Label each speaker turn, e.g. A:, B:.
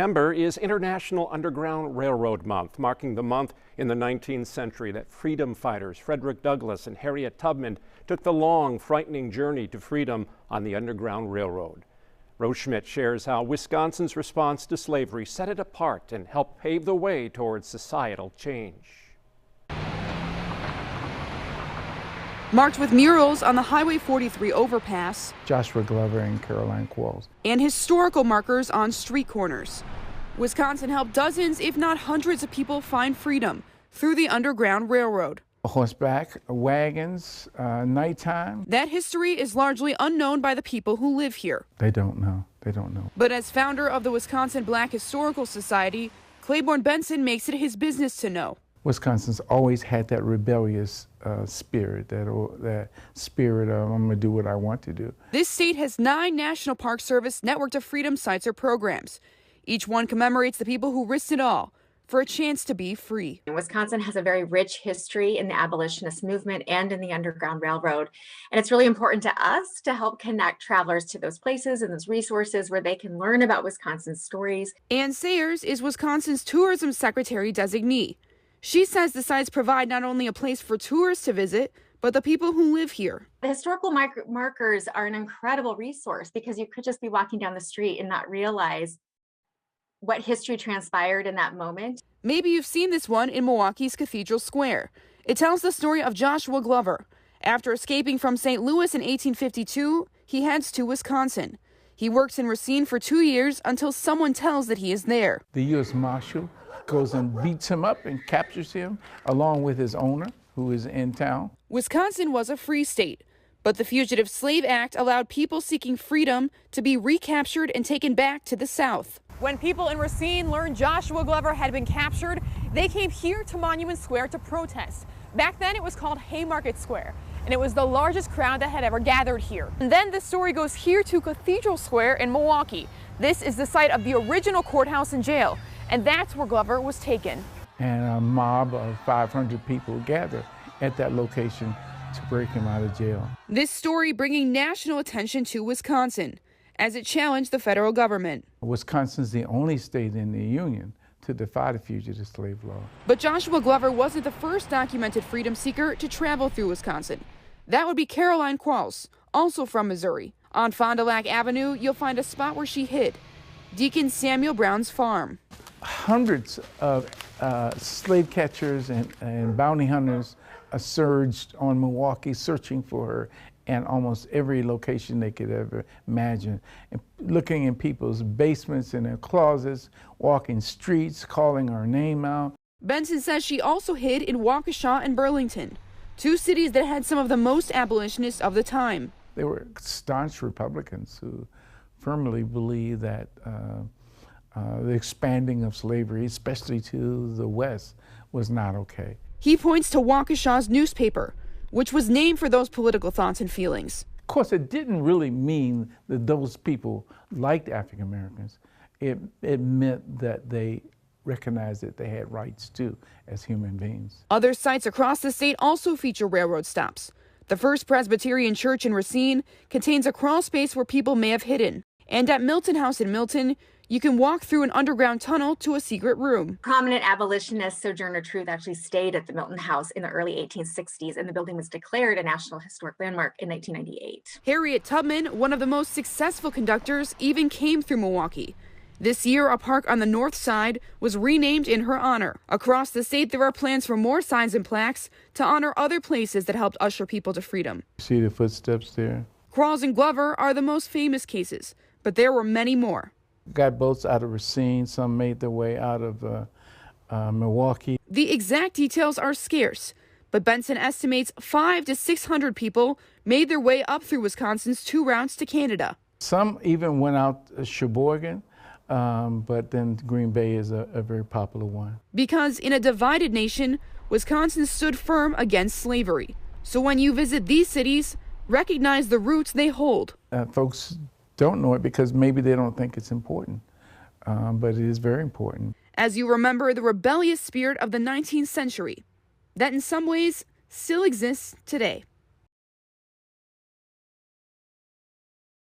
A: September is International Underground Railroad Month, marking the month in the 19th century that freedom fighters Frederick Douglass and Harriet Tubman took the long, frightening journey to freedom on the Underground Railroad. Schmidt shares how Wisconsin's response to slavery set it apart and helped pave the way towards societal change.
B: Marked with murals on the Highway 43 overpass,
C: Joshua Glover and Caroline Qualls,
B: and historical markers on street corners. Wisconsin helped dozens, if not hundreds of people find freedom through the Underground Railroad.
C: Horseback, wagons, nighttime.
B: That history is largely unknown by the people who live here.
C: They don't know. They don't know.
B: But as founder of the Wisconsin Black Historical Society, Claiborne Benson makes it his business to know.
C: Wisconsin's always had that rebellious spirit, that spirit of I'm going to do what I want to do.
B: This state has 9 National Park Service Network to Freedom sites or programs. Each one commemorates the people who risked it all for a chance to be free.
D: Wisconsin has a very rich history in the abolitionist movement and in the Underground Railroad. And it's really important to us to help connect travelers to those places and those resources where they can learn about Wisconsin's stories.
B: Ann Sayers is Wisconsin's Tourism Secretary designee. She says the sites provide not only a place for tourists to visit, but the people who live here.
D: The historical markers are an incredible resource because you could just be walking down the street and not realize what history transpired in that moment.
B: Maybe you've seen this one in Milwaukee's Cathedral Square. It tells the story of Joshua Glover. After escaping from St. Louis in 1852, he heads to Wisconsin. He works in Racine for 2 years until someone tells that he is there.
C: The U.S. Marshal goes and beats him up and captures him along with his owner, who is in town.
B: Wisconsin was a free state, but the Fugitive Slave Act allowed people seeking freedom to be recaptured and taken back to the South. When people in Racine learned Joshua Glover had been captured, they came here to Monument Square to protest. Back then it was called Haymarket Square, and it was the largest crowd that had ever gathered here. And then the story goes here to Cathedral Square in Milwaukee. This is the site of the original courthouse and jail, and that's where Glover was taken.
C: And a mob of 500 people gathered at that location to break him out of jail.
B: This story bringing national attention to Wisconsin as it challenged the federal government.
C: Wisconsin's the only state in the Union to defy the fugitive slave law.
B: But Joshua Glover wasn't the first documented freedom seeker to travel through Wisconsin. That would be Caroline Qualls, also from Missouri. On Fond du Lac Avenue, you'll find a spot where she hid, Deacon Samuel Brown's farm.
C: Hundreds of slave catchers and bounty hunters surged on Milwaukee searching for her in almost every location they could ever imagine, and looking in people's basements and their closets, walking streets, calling her name out.
B: Benson says she also hid in Waukesha and Burlington, 2 cities that had some of the most abolitionists of the time.
C: They were staunch Republicans who firmly believed that the expanding of slavery, especially to the West, was not okay.
B: He points to Waukesha's newspaper, which was named for those political thoughts and feelings.
C: Of course, it didn't really mean that those people liked African Americans. It meant that they recognized that they had rights too as human beings.
B: Other sites across the state also feature railroad stops. The First Presbyterian Church in Racine contains a crawl space where people may have hidden. And at Milton House in Milton, you can walk through an underground tunnel to a secret room.
D: Prominent abolitionist Sojourner Truth actually stayed at the Milton House in the early 1860s, and the building was declared a National Historic Landmark in 1998.
B: Harriet Tubman, one of the most successful conductors, even came through Milwaukee. This year, a park on the north side was renamed in her honor. Across the state, there are plans for more signs and plaques to honor other places that helped usher people to freedom.
C: See the footsteps there?
B: Qualls and Glover are the most famous cases, but there were many more.
C: Got boats out of Racine, some made their way out of Milwaukee.
B: The exact details are scarce, but Benson estimates 500 to 600 people made their way up through Wisconsin's 2 routes to Canada.
C: Some even went out Sheboygan, but then Green Bay is a very popular one.
B: Because in a divided nation, Wisconsin stood firm against slavery. So when you visit these cities, recognize the roots they hold.
C: Folks don't know it because maybe they don't think it's important, but it is very important.
B: As you remember the rebellious spirit of the 19th century, that in some ways still exists today.